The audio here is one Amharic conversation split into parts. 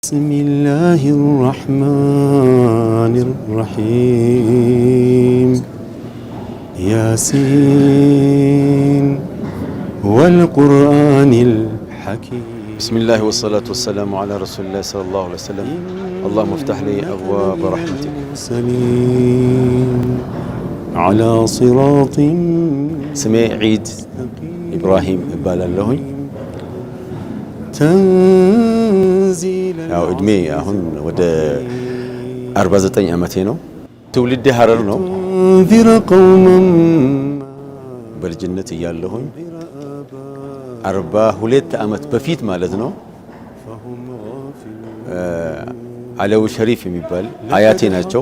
بسم الله الرحمن الرحيم ياسين والقرآن الحكيم بسم الله والصلاة والسلام على رسول الله صلى الله عليه وسلم اللهم افتح لي أبواب رحمتك على صراط سمي عيد إبراهيم إبالا لهن ያው እድሜ አሁን ወደ 49 ዓመቴ ነው። ትውልዴ ሐረር ነው። በልጅነት እያለሁኝ 42 ዓመት በፊት ማለት ነው አለው ሸሪፍ የሚባል አያቴ ናቸው።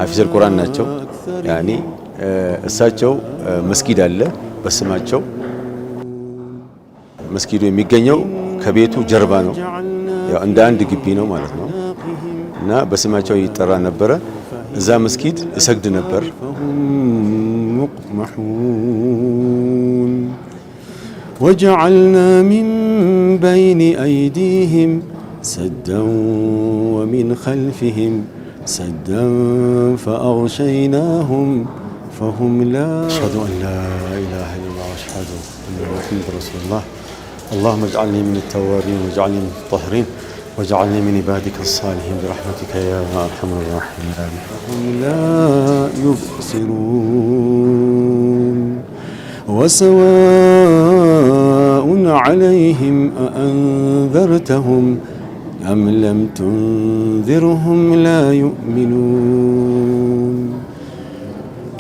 ሐፊዘል ቁርአን ናቸው። ያኒ እሳቸው መስጊድ አለ በስማቸው። መስጊዱ የሚገኘው ከቤቱ ጀርባ ነው። ያው እንደ አንድ ግቢ ነው ማለት ነው እና በስማቸው ይጠራ ነበረ። እዛ መስጊድ እሰግድ ነበር። وجعلنا من بين أيديهم سدا ومن خلفهم سدا فأغشيناهم فهم لا أشهد أن لا إله إلا الله وأشهد أن محمد رسول الله اللهم اجعلني من التوابين واجعلني من المطهرين واجعلني من عبادك الصالحين برحمتك يا أرحم الراحمين هم لا يبصرون وسواء عليهم أأنذرتهم أم لم تنذرهم لا يؤمنون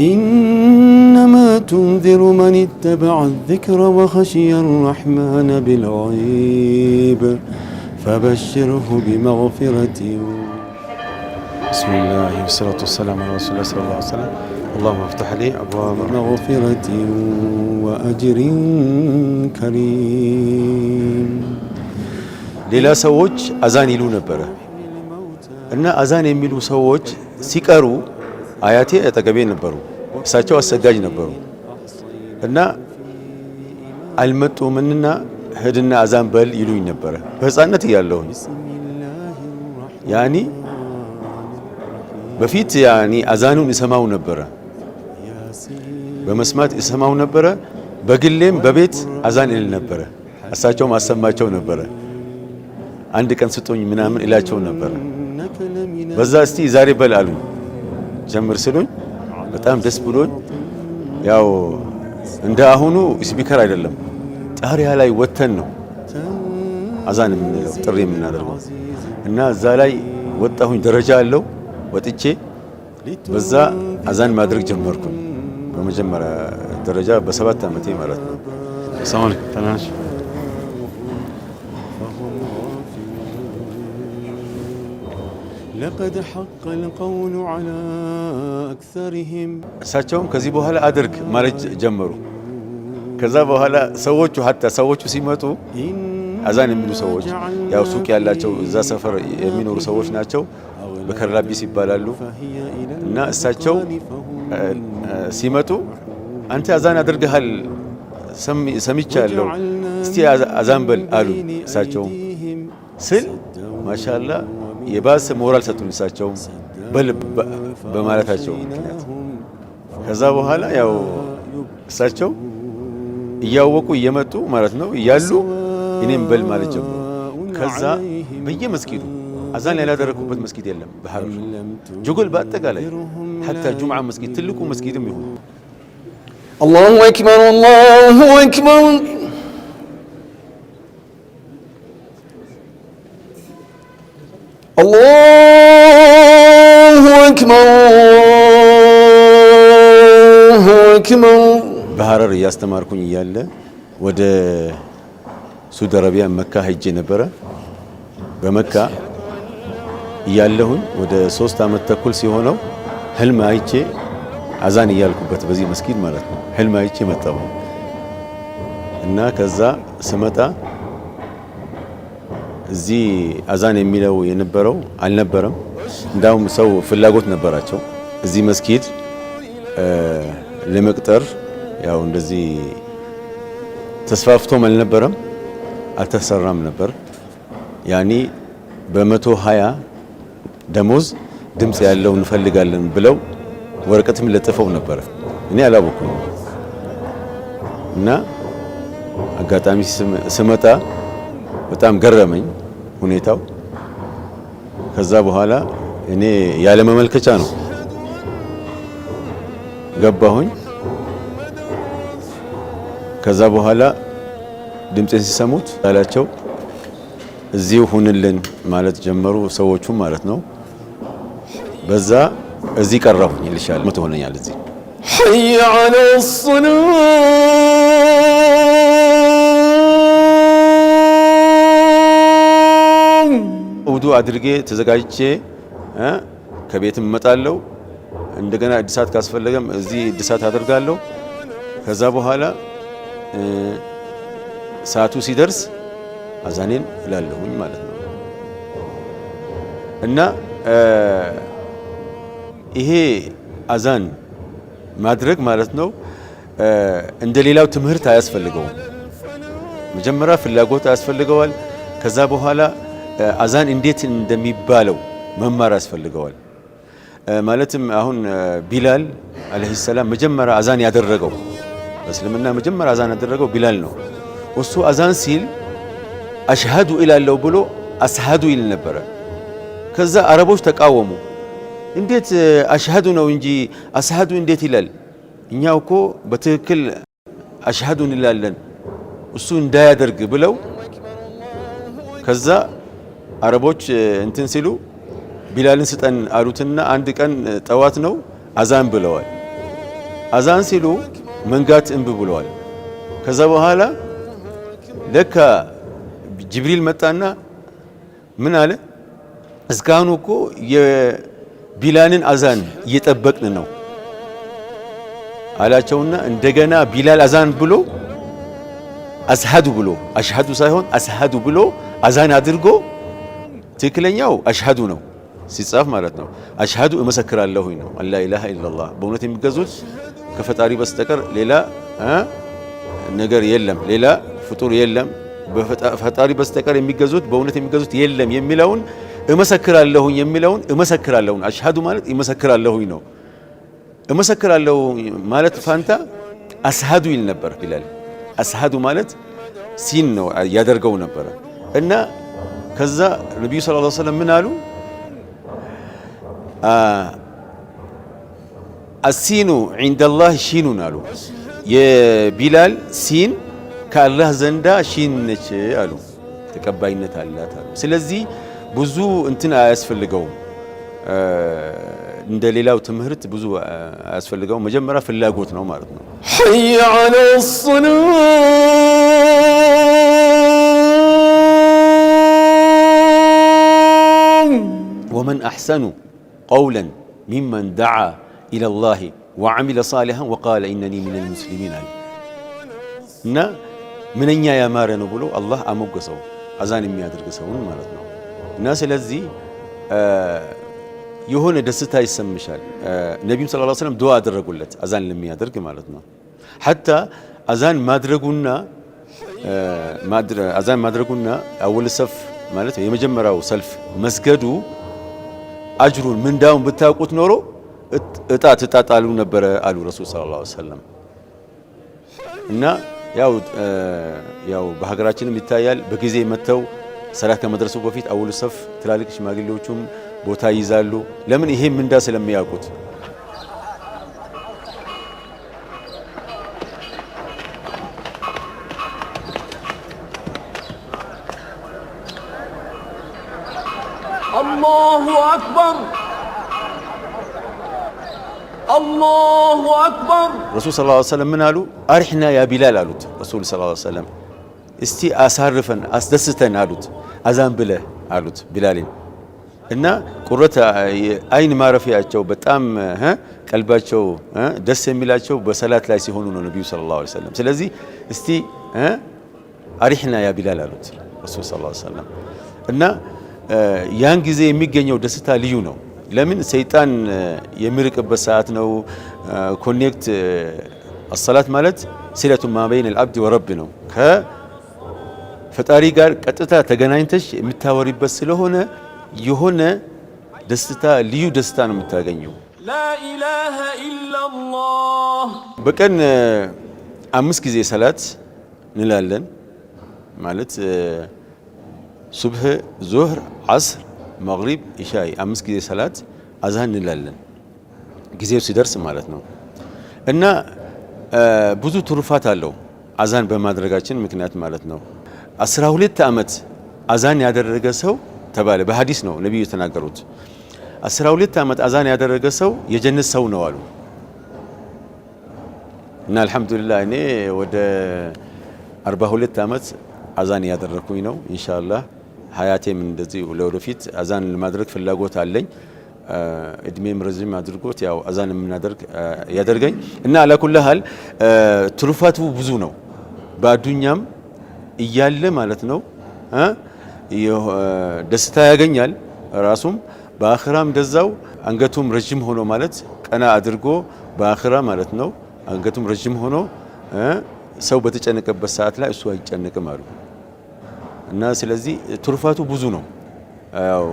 إنما تنذر من اتبع الذكر وخشي الرحمن بالغيب فبشره بمغفرة بسم الله والصلاة والسلام على رسول الله صلى الله عليه وسلم اللهم افتح لي أبواب مغفرة وأجر كريم ሌላ ሰዎች አዛን ይሉ ነበር እና አዛን የሚሉ ሰዎች ሲቀሩ አያቴ አጠገቤ ነበሩ። እሳቸው አሰጋጅ ነበሩ እና አልመጡምና ሄድና አዛን በል ይሉኝ ነበር። በህፃነት እያለሁኝ ያኒ በፊት ያኒ አዛኑን ይሰማው ነበር፣ በመስማት ይሰማው ነበር። በግሌም በቤት አዛን ይል ነበር። እሳቸው ማሰማቸው ነበር። አንድ ቀን ስጦኝ ምናምን እላቸው ነበር። በዛ እስቲ ዛሬ በል አሉኝ። ጀምር ስሉኝ በጣም ደስ ብሎኝ ያው እንደ አሁኑ ስፒከር አይደለም ጣሪያ ላይ ወተን ነው አዛን የምንለው ጥሪ የምናደርገው እና እዛ ላይ ወጣሁኝ። ደረጃ አለው ወጥቼ በዛ አዛን ማድረግ ጀመርኩ። በመጀመሪያ ደረጃ በ7 ዓመቴ ማለት ነው። ሰላም ተናሽ لقد حق القول على أكثرهم እሳቸውም ከዚህ በኋላ አድርግ ማለት ጀመሩ። ከዛ በኋላ ሰዎቹ ሰዎቹ ሲመጡ አዛን የሚሉ ሰዎች ያው ሱቅ ያላቸው እዛ ሰፈር የሚኖሩ ሰዎች ናቸው። በከራቢስ ይባላሉ እና እሳቸው ሲመጡ አንተ አዛን አድርገሃል ሰምቻለሁ፣ እስቲ አዛን በል አሉ። እሳቸው ስል ማሻአላ የባሰ ሞራል ሰጡኝ እሳቸው በማለታቸው ምክንያት። ከዛ በኋላ ያው እሳቸው እያወቁ እየመጡ ማለት ነው እያሉ እኔም በል ማለት ጀመሩ። ከዛ በየመስጊዱ አዛን ያላደረኩበት መስጊድ የለም በሐረር ጁጎል በአጠቃላይ حتى ጁምዓ መስጊድ ትልቁ መስጊድም ይሁን الله أكبر الله أكبر الله أكبر الله أكبر በሐረር እያስተማርኩኝ እያለ ወደ ሳዑዲ አረቢያ መካ ሄጄ ነበረ። በመካ እያለሁኝ ወደ 3 ዓመት ተኩል ሲሆነው ህልም አይቼ አዛን እያልኩበት በዚህ መስጊድ ማለት ነው ህልም አይቼ መጣሁ እና ከዛ ስመጣ እዚህ አዛን የሚለው የነበረው አልነበረም። እንዳውም ሰው ፍላጎት ነበራቸው እዚህ መስጊድ ለመቅጠር ያው እንደዚህ ተስፋፍቶም አልነበረም፣ አልተሰራም ነበር። ያኒ በ120 ደሞዝ ድምጽ ያለው እንፈልጋለን ብለው ወረቀትም ለጥፈው ነበር። እኔ አላወኩም እና አጋጣሚ ስመጣ በጣም ገረመኝ ሁኔታው። ከዛ በኋላ እኔ ያለ መመልከቻ ነው ገባሁኝ። ከዛ በኋላ ድምጼን ሲሰሙት ያላቸው እዚሁ ሁንልን ማለት ጀመሩ ሰዎቹ ማለት ነው። በዛ እዚህ ቀረሁኝ ይልሻል መቶ ሆነኛል እዚህ حي على الصلاة ውዱ አድርጌ ተዘጋጅቼ ከቤትም እመጣለሁ። እንደገና እድሳት ካስፈለገም እዚህ እድሳት አደርጋለሁ። ከዛ በኋላ ሰዓቱ ሲደርስ አዛኔን እላለሁኝ ማለት ነው። እና ይሄ አዛን ማድረግ ማለት ነው እንደ ሌላው ትምህርት አያስፈልገውም። መጀመሪያ ፍላጎት ያስፈልገዋል። ከዛ በኋላ አዛን እንዴት እንደሚባለው መማር ያስፈልገዋል። ማለትም አሁን ቢላል አለይሂ ሰላም መጀመሪያ አዛን ያደረገው በእስልምና መጀመሪያ አዛን ያደረገው ቢላል ነው። እሱ አዛን ሲል አሽሃዱ ኢላለው ብሎ አስሃዱ ይል ነበረ። ከዛ አረቦች ተቃወሙ። እንዴት አሽሃዱ ነው እንጂ አስሃዱ እንዴት ይላል? እኛ እኮ በትክክል አሽሃዱ እንላለን እሱ እንዳያደርግ ብለው ከዛ አረቦች እንትን ሲሉ ቢላልን ስጠን አሉትና አንድ ቀን ጠዋት ነው አዛን ብለዋል። አዛን ሲሉ መንጋት እንብ ብለዋል። ከዛ በኋላ ለካ ጅብሪል መጣና ምን አለ? እስካሁን እኮ የቢላልን አዛን እየጠበቅን ነው አላቸውና እንደገና ቢላል አዛን ብሎ አስሃዱ ብሎ አሽሃዱ ሳይሆን አስሃዱ ብሎ አዛን አድርጎ ትክክለኛው አሽሃዱ ነው ሲጻፍ ማለት ነው። አሽሃዱ እመሰክራለሁኝ ነው አላ ኢላሃ ኢላላህ በእውነት የሚገዙት ከፈጣሪ በስተቀር ሌላ ነገር የለም፣ ሌላ ፍጡር የለም፣ በፈጣሪ በስተቀር የሚገዙት በእውነት የሚገዙት የለም የሚለውን እመሰክራለሁኝ የሚለውን እመሰክራለሁኝ አሽሃዱ ማለት እመሰክራለሁኝ ነው። እመሰክራለሁ ማለት ፋንታ አስሃዱ ይል ነበር ቢላል። አስሃዱ ማለት ሲን ነው ያደርገው ነበረ እና ከዛ ነብዩ ሰለላሁ ዐለይሂ ወሰለም ምን አሉ? አሲኑ ዒንደላህ ሺኑን አሉ። የቢላል ሲን ከአላህ ዘንዳ ሺን ነች አሉ፣ ተቀባይነት አላት አሉ። ስለዚህ ብዙ እንትን አያስፈልገውም፣ እንደ ሌላው ትምህርት ብዙ አያስፈልገውም። መጀመሪያ ፍላጎት ነው ማለት ነው። حي على الصلاة ወመን አሕሰኑ ቀውለን ሚመን ደዓ ኢለላሂ ወዐሚለ ሷሊሐን ወቃለ ኢነኒ ሚነል ሙስሊሚን አለ እና ምንኛ ያማረ ነው ብሎ አላህ አሞገሰው አዛን የሚያደርግ ሰውን ማለት ነው። እና ስለዚህ የሆነ ደስታ ይሰምሻል። ነቢዩም ሰለላሁ ዐለይሂ ወሰለም ዱዓ አደረጉለት አዛን ለሚያደርግ ማለት ነው። ሐታ አዛን ማድረጉና አወል ሰፍ ማለት የመጀመሪያው ሰልፍ መስገዱ አጅሩን ምንዳውን ብታውቁት ኖሮ እጣ ትጣጣሉ ነበረ አሉ ረሱል ሰለላሁ ዐለይሂ ወሰለም። እና ያው በሀገራችንም ይታያል። በጊዜ መተው ሰላት ከመድረሱ በፊት አወል ሰፍ ትላልቅ ሽማግሌዎቹም ቦታ ይይዛሉ። ለምን? ይሄ ምንዳ ስለሚያውቁት። الله أكبر الله أكبر ረሱል ሰለላሁ ዐለይሂ ወሰለም ምን አሉ? አሪሕና ያ ቢላል አሉት። ረሱል ሰለላሁ ዐለይሂ ወሰለም እስቲ አሳርፈን አስደስተን አሉት። አዛን ብለህ አሉት ቢላልን እና ቁረት አይን ማረፊያቸው በጣም ቀልባቸው ደስ የሚላቸው በሰላት ላይ ሲሆኑ ነው ነብዩ ሰለላሁ ዐለይሂ ወሰለም። ስለዚህ እስቲ አሪሕና ያ ቢላል አሉት ረሱል ሰለላሁ ዐለይሂ ወሰለም እና ያን ጊዜ የሚገኘው ደስታ ልዩ ነው። ለምን? ሰይጣን የሚርቅበት ሰዓት ነው። ኮኔክት አሰላት ማለት ሲለቱ ማ በይነ አልዓብድ ወረብ ነው። ፈጣሪ ጋር ቀጥታ ተገናኝተሽ የምታወሪበት ስለሆነ የሆነ ደስታ ልዩ ደስታ ነው የምታገኘው። ላኢላሃ ኢላላህ በቀን 5 ጊዜ ሰላት እንላለን ማለት ሱብህ፣ ዙህር፣ ዐስር፣ መግሪብ፣ ኢሻይ 5 ጊዜ ሰላት አዛን እንላለን ጊዜው ሲደርስ ማለት ነው። እና ብዙ ትሩፋት አለው አዛን በማድረጋችን ምክንያት ማለት ነው። 12 ዓመት አዛን ያደረገ ሰው ተባለ በሐዲስ ነው ነብዩ የተናገሩት። 12 ዓመት አዛን ያደረገ ሰው የጀነት ሰው ነው አሉ። እና አልহামዱሊላህ እኔ ወደ 42 ዓመት አዛን ያደረኩኝ ነው። ኢንሻአላህ ሀያቴም እንደዚህ ለወደፊት አዛን ለማድረግ ፍላጎት አለኝ። እድሜም ረጅም አድርጎት ያው አዛን የምናደርግ ያደርገኝ እና አላኩልሃል ትሩፋቱ ብዙ ነው። በአዱኛም እያለ ማለት ነው ደስታ ያገኛል ራሱም በአኺራም እንደዛው አንገቱም ረጅም ሆኖ ማለት ቀና አድርጎ በአኺራ ማለት ነው አንገቱም ረጅም ሆኖ ሰው በተጨነቀበት ሰዓት ላይ እሱ አይጨነቅም አሉ። እና ስለዚህ ትሩፋቱ ብዙ ነው። ያው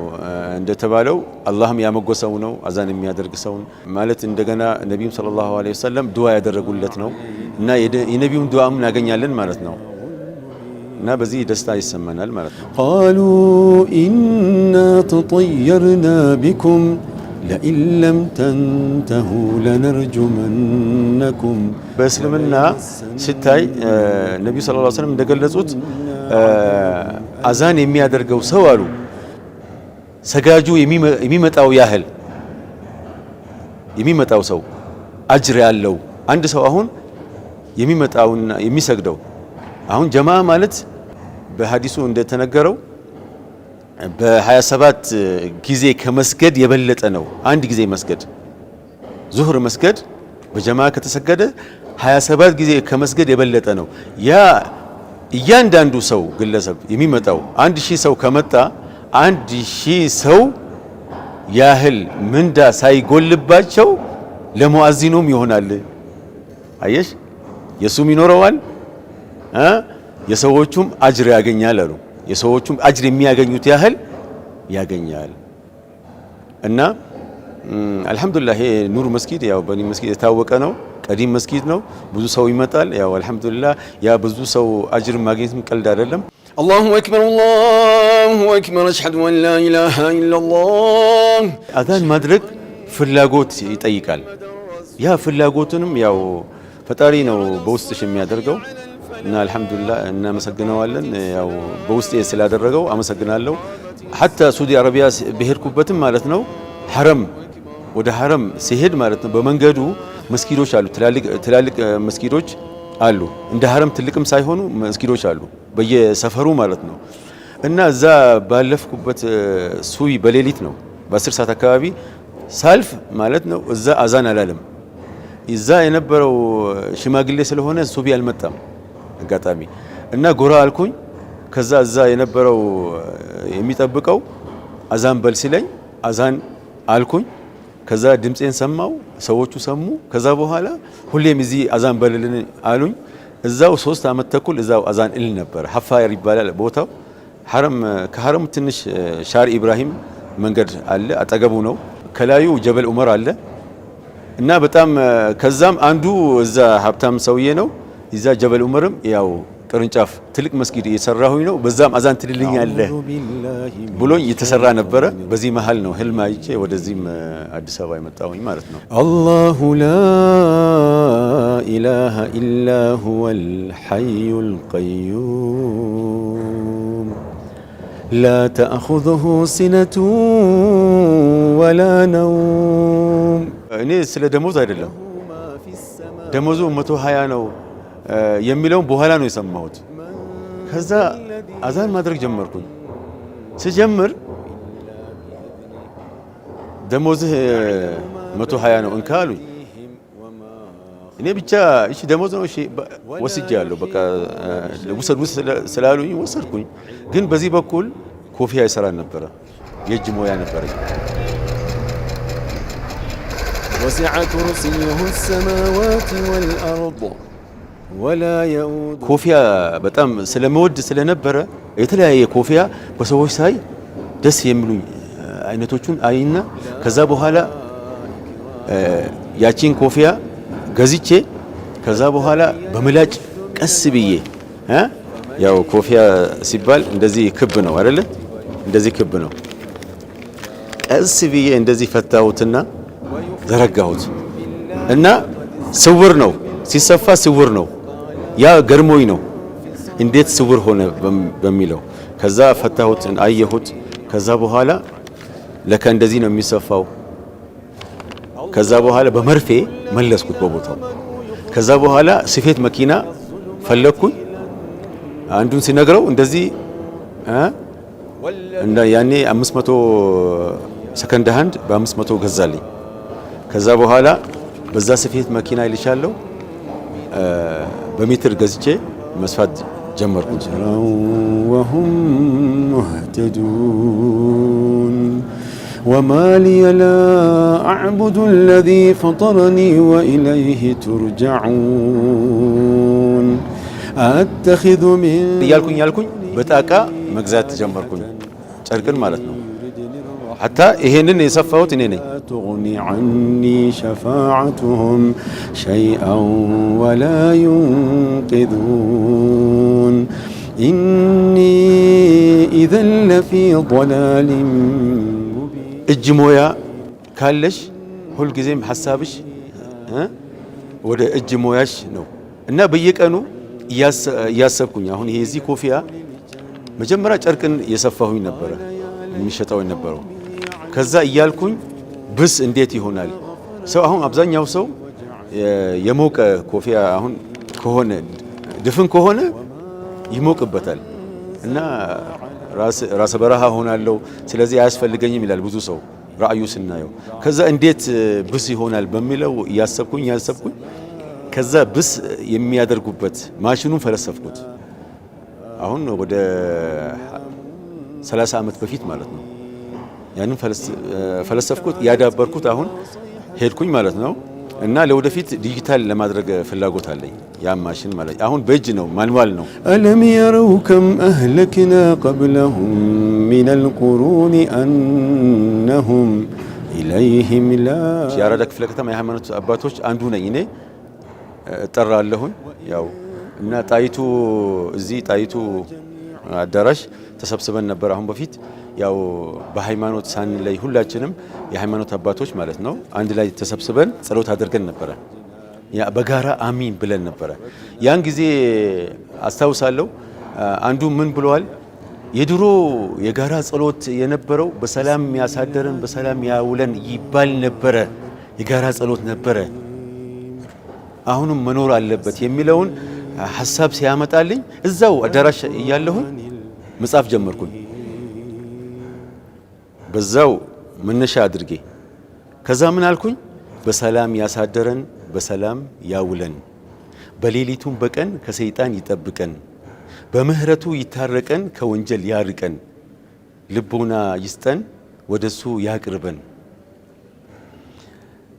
እንደተባለው አላህም ያመጎሰው ነው አዛን የሚያደርግ ሰው ማለት እንደገና ነብዩም ሰለላሁ ዐለይሂ ወሰለም ዱዓ ያደረጉለት ነው እና የነብዩን ዱዓም እናገኛለን ማለት ነው። እና በዚህ ደስታ ይሰማናል ማለት ነው። ቃሉ ኢና ተጠየርና ቢኩም ለኢን ለም ተንተሁ ለነርጁመነኩም። በእስልምና ሲታይ ነብዩ ሰለላሁ ዐለይሂ ወሰለም እንደገለጹት አዛን የሚያደርገው ሰው አሉ ሰጋጁ የሚመጣው ያህል የሚመጣው ሰው አጅር ያለው አንድ ሰው አሁን የሚመጣውና የሚሰግደው አሁን ጀማዓ ማለት በሐዲሱ እንደተነገረው በ27 ጊዜ ከመስገድ የበለጠ ነው። አንድ ጊዜ መስገድ ዙህር መስገድ በጀማዓ ከተሰገደ 27 ጊዜ ከመስገድ የበለጠ ነው። ያ እያንዳንዱ ሰው ግለሰብ የሚመጣው 1000 ሰው ከመጣ 1000 ሰው ያህል ምንዳ ሳይጎልባቸው ለሙአዚኑም ይሆናል። አየሽ የሱም ይኖረዋል የሰዎቹም አጅር ያገኛል አሉ። የሰዎቹም አጅር የሚያገኙት ያህል ያገኛል። እና አልহামዱሊላህ ይሄ ኑር መስጊድ ያው በኒ መስጊድ የታወቀ ነው። ቀዲም መስጊድ ነው። ብዙ ሰው ይመጣል። ያው አልহামዱሊላህ ያ ብዙ ሰው አጅር ማግኘትም ቀልድ አይደለም። አላሁ አክበር አላሁ አክበር አሽሀዱ አን ላ ኢላሃ ኢላላህ። አዛን ማድረግ ፍላጎት ይጠይቃል። ያ ፍላጎቱንም ያው ፈጣሪ ነው በውስጥሽ የሚያደርገው እና አልহামዱሊላህ እናመሰግነዋለን። ያው በውስጤ ስላደረገው አመሰግናለሁ። ሐታ ሳዑዲ አረቢያ በሄድኩበትም ማለት ነው ሐረም ወደ ሐረም ሲሄድ ማለት ነው በመንገዱ መስጊዶች አሉ፣ ትላልቅ መስጊዶች አሉ። እንደ ሐረም ትልቅም ሳይሆኑ መስጊዶች አሉ በየሰፈሩ ማለት ነው። እና እዛ ባለፍኩበት ሱቢ በሌሊት ነው በ10 ሰዓት አካባቢ ሳልፍ ማለት ነው እዛ አዛን አላለም። እዛ የነበረው ሽማግሌ ስለሆነ ሱቢ አልመጣም አጋጣሚ እና ጎራ አልኩኝ። ከዛ እዛ የነበረው የሚጠብቀው አዛን በል ሲለኝ አዛን አልኩኝ። ከዛ ድምጼን ሰማው፣ ሰዎቹ ሰሙ። ከዛ በኋላ ሁሌም እዚህ አዛን በልልን አሉኝ። እዛው 3 ዓመት ተኩል እዛው አዛን እል ነበር። ሐፋየር ይባላል ቦታው። ሐረም ከሐረም ትንሽ ሻር ኢብራሂም መንገድ አለ አጠገቡ ነው። ከላዩ ጀበል ዑመር አለ እና በጣም ከዛም አንዱ እዛ ሀብታም ሰውዬ ነው። እዛ ጀበል ዑመርም ያው ቅርንጫፍ ትልቅ መስጊድ እየሰራሁኝ ነው። በዛም አዛን ትልልኛለህ ብሎኝ እየተሰራ ነበረ። በዚህ መሃል ነው ህልም አይቼ ወደዚህም አዲስ አበባ የመጣሁኝ ማለት ነው። አላሁ ላ ኢላሃ ኢላ ሁወል ሐዩል ቀዩም ላ ተአኹዙሁ ሲነቱ ወላ ነውም። እኔ ስለ ደሞዝ አይደለም ደሞዙ 120 ነው የሚለውን በኋላ ነው የሰማሁት። ከዛ አዛን ማድረግ ጀመርኩኝ። ስጀምር ደሞዝህ 120 ነው እንካ አሉኝ። እኔ ብቻ እሺ ደሞዝ ነው እሺ ወስጃለሁ በቃ ውሰድ ስላሉኝ ወሰድኩኝ። ግን በዚህ በኩል ኮፊያ ይሰራ ነበረ፣ የእጅ ሞያ ነበረ። ወሲዐ ኩርሲዩሁ ሰማዋት ወልአርድ ኮፊያ በጣም ስለመወድ ስለነበረ የተለያየ ኮፊያ በሰዎች ሳይ ደስ የሚሉኝ አይነቶቹን አይና ከዛ በኋላ ያቺን ኮፊያ ገዝቼ ከዛ በኋላ በምላጭ ቀስ ብዬ ያው ኮፊያ ሲባል እንደዚህ ክብ ነው አይደለ? እንደዚህ ክብ ነው። ቀስ ብዬ እንደዚህ ፈታሁትና ዘረጋሁት እና ስውር ነው ሲሰፋ ስውር ነው። ያ ገርሞኝ ነው እንዴት ስውር ሆነ በሚለው ከዛ ፈታሁት አየሁት። ከዛ በኋላ ለካ እንደዚህ ነው የሚሰፋው። ከዛ በኋላ በመርፌ መለስኩት በቦታው። ከዛ በኋላ ስፌት መኪና ፈለኩኝ። አንዱን ሲነግረው እንደዚህ እና ያኔ 500 ሰከንድ ሃንድ በ500 ገዛልኝ። ከዛ በኋላ በዛ ስፌት መኪና ይልሻለሁ በሜትር ገዝቼ መስፋት ጀመርኩ። ወሁም ሙህተዱን ወማ ሊየ ላ አዕቡዱ አለዚ ፈጠረኒ ወኢለይሂ ቱርጀዑን አተኺዙ ሚን እያልኩኝ በጣቃ መግዛት ጀመርኩኝ። ጨርቅን ማለት ነው። ሐታ ይሄንን የሰፋሁት እኔ ነኝ። ቱግኒ ዐኒ ሸፋዓቱሁም ሸይአን ወላ ዩንቂዙን ኢኒ ኢዘን ለፊ ضላሊን ሙቢን። እጅ ሞያ ካለሽ ሁልጊዜም ሐሳብሽ ወደ እጅ ሞያሽ ነው እና በየቀኑ እያሰብኩኝ አሁን ይሄ እዚህ ኮፊያ መጀመሪያ ጨርቅን የሰፋሁኝ ነበረ የሚሸጠው የነበረው። ከዛ እያልኩኝ ብስ እንዴት ይሆናል ሰው አሁን አብዛኛው ሰው የሞቀ ኮፊያ አሁን ከሆነ ድፍን ከሆነ ይሞቅበታል እና ራስ በረሃ ሆናለሁ ስለዚህ አያስፈልገኝም ይላል ብዙ ሰው ራእዩ ስናየው። ከዛ እንዴት ብስ ይሆናል በሚለው እያሰብኩኝ ከዛ ብስ የሚያደርጉበት ማሽኑን ፈለሰፍኩት። አሁን ወደ 30 ዓመት በፊት ማለት ነው። ያንን ፈለሰፍኩት ያዳበርኩት አሁን ሄድኩኝ ማለት ነው እና ለወደፊት ዲጂታል ለማድረግ ፍላጎት አለኝ። ያ ማሽን ማለት አሁን በእጅ ነው ማኑዋል ነው። አለም የረው ከም አህለክና ቀብለሁም ሚነል ቁሩኒ አነሁም ኢለይሂም ላ የአራዳ ክፍለ ከተማ የሃይማኖት አባቶች አንዱ ነኝ እኔ እጠራለሁኝ። ያው እና ጣይቱ እዚህ ጣይቱ አዳራሽ ተሰብስበን ነበር። አሁን በፊት ያው በሃይማኖት ሳንለይ ሁላችንም የሃይማኖት አባቶች ማለት ነው አንድ ላይ ተሰብስበን ጸሎት አድርገን ነበረ። ያ በጋራ አሚን ብለን ነበረ። ያን ጊዜ አስታውሳለሁ አንዱ ምን ብለዋል? የድሮ የጋራ ጸሎት የነበረው በሰላም ያሳደረን በሰላም ያውለን ይባል ነበረ። የጋራ ጸሎት ነበረ አሁንም መኖር አለበት የሚለውን ሐሳብ ሲያመጣልኝ እዛው አዳራሽ እያለሁኝ መጻፍ ጀመርኩኝ። በዛው መነሻ አድርጌ ከዛ ምን አልኩኝ? በሰላም ያሳደረን በሰላም ያውለን፣ በሌሊቱም በቀን ከሰይጣን ይጠብቀን፣ በምህረቱ ይታረቀን ከወንጀል ያርቀን፣ ልቦና ይስጠን ወደሱ ያቅርበን፣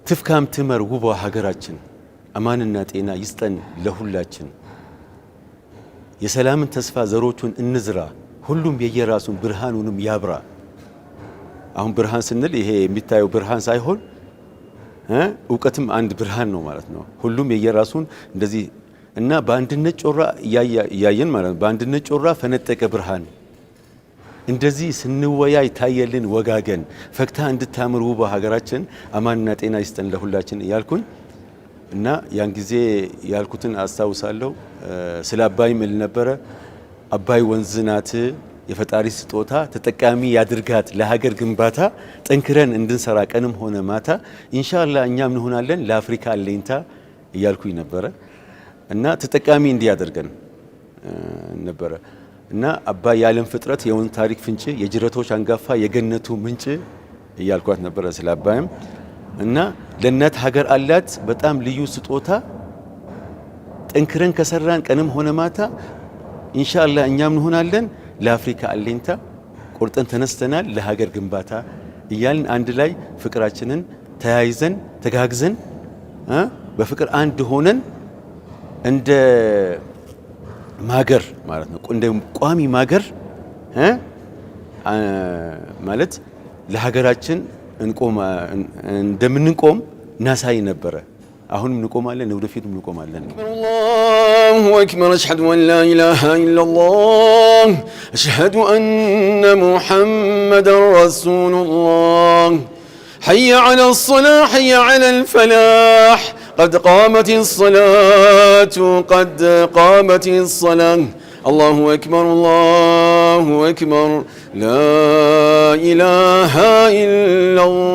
ትፍካም ትመር ውቧ ሀገራችን፣ አማንና ጤና ይስጠን ለሁላችን፣ የሰላምን ተስፋ ዘሮቹን እንዝራ፣ ሁሉም የየራሱን ብርሃኑንም ያብራ። አሁን ብርሃን ስንል ይሄ የሚታየው ብርሃን ሳይሆን እውቀትም አንድ ብርሃን ነው ማለት ነው። ሁሉም የየራሱን እንደዚህ እና በአንድነት ጮራ እያየን ማለት ነው። በአንድነት ጮራ ፈነጠቀ ብርሃን፣ እንደዚህ ስንወያይ ታየልን ወጋገን፣ ፈክታ እንድታምር ውባ ሀገራችን፣ አማንና ጤና ይስጠን ለሁላችን እያልኩኝ እና ያን ጊዜ ያልኩትን አስታውሳለሁ። ስለ አባይ ምል ነበረ። አባይ ወንዝ ናት የፈጣሪ ስጦታ፣ ተጠቃሚ ያድርጋት ለሀገር ግንባታ፣ ጠንክረን እንድንሰራ ቀንም ሆነ ማታ፣ ኢንሻአላህ እኛም እንሆናለን ለአፍሪካ አለኝታ እያልኩኝ ነበረ እና ተጠቃሚ እንዲያደርገን ነበረ እና አባይ የዓለም ፍጥረት የወንዝ ታሪክ ፍንጭ፣ የጅረቶች አንጋፋ የገነቱ ምንጭ እያልኳት ነበረ ስለ አባይም እና ለእናት ሀገር አላት በጣም ልዩ ስጦታ፣ ጠንክረን ከሰራን ቀንም ሆነ ማታ ኢንሻአላህ እኛም እንሆናለን ለአፍሪካ አለኝታ፣ ቆርጠን ተነስተናል ለሀገር ግንባታ እያልን አንድ ላይ ፍቅራችንን ተያይዘን ተጋግዘን በፍቅር አንድ ሆነን እንደ ማገር ማለት ነው። እንደ ቋሚ ማገር ማለት ለሀገራችን እንደምንቆም ናሳይ ነበረ። አሁንም እንቆማለን፣ ወደፊትም እንቆማለን። አላሁ አክበር አሽሀዱ አን ላ ኢላሃ ኢለላህ አሽሀዱ አነ ሙሐመደን ረሱሉላህ حي على الصلاة حي على الفلاح قد قامت الصلاة قد قامت الصلاة الله أكبر الله أكبر لا إله إلا الله